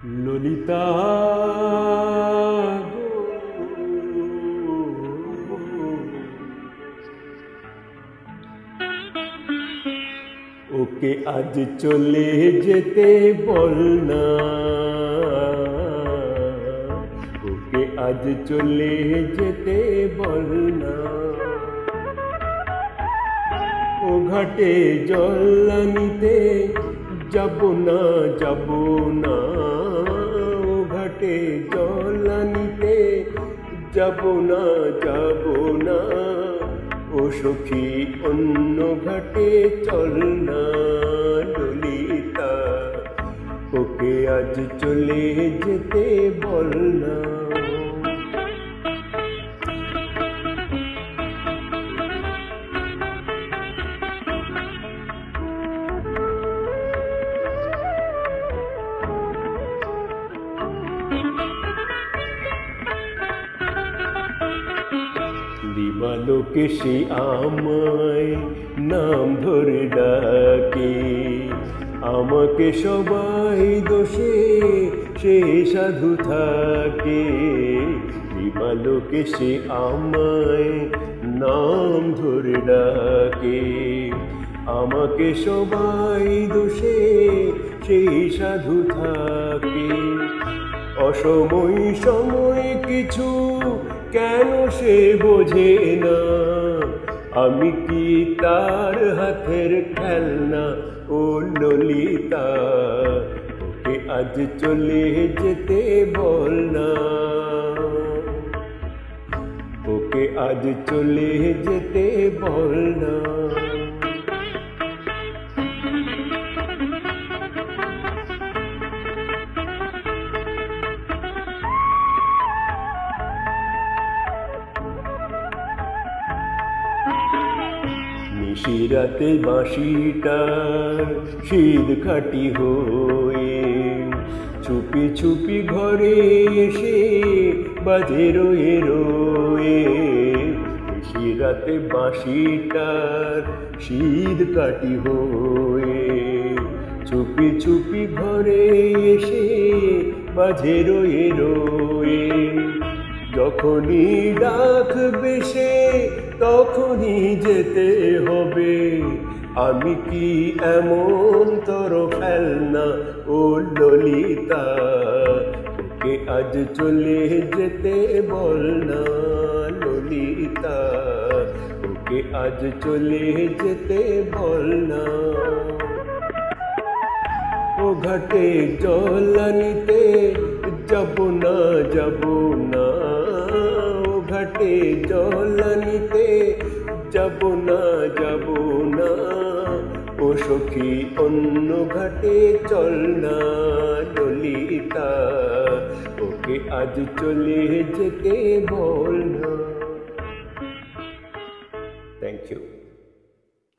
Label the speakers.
Speaker 1: ললিতা ওকে আজ চলে যেতে বল না, ওকে আজ চলে যেতে বল না। ও ঘাটে জল আনিতে যাব না, যাব না। ও ঘাটে জল আনিতে যাব না, যাব না। ও সখী অন্য ঘাটে চল না ললিতা, ওকে আজ চলে যেতে বল না। দিবালোকে সে আমায় নাম ধরে ডাকে, আমাকে সবাই দোষে সে সাধু থাকে। দিবালোকে সে আমায় নাম ধরে ডাকে, আমাকে সবাই দোষে সেই সাধু থাকে। অসময় সময় কিছু কেন সে বোঝে না, আমি কি তার হাতের খেলনা ও ললিতা, ওকে আজ চলে যেতে বল না, ওকে আজ চলে যেতে বল না। নিশিরাতে বাঁশিটার শীত খাটি হয়ে চুপি চুপি ঘরে এসে বাজে রয়ে রয়ে। নিশিরাতে বাঁশিটার শীত কাটি হয়ে চুপি চুপি ঘরে এসে বাজে রয়ে রয়ে। যখনই ডাকবে সে তখনই যেতে হবে, আমি কি এমন তোর ফেলনা ও ললিতা, ওকে আজ চলে যেতে বল না ললিতা, ওকে আজ চলে যেতে বল না। ও ঘাটে জল আনিতে যাব না, যাব না। ও ঘাটে জল আনিতে যাব না, যাব না। ও সখী অন্য ঘাটে চল না ললিতা, ওকে আজ চলে যেতে বল না।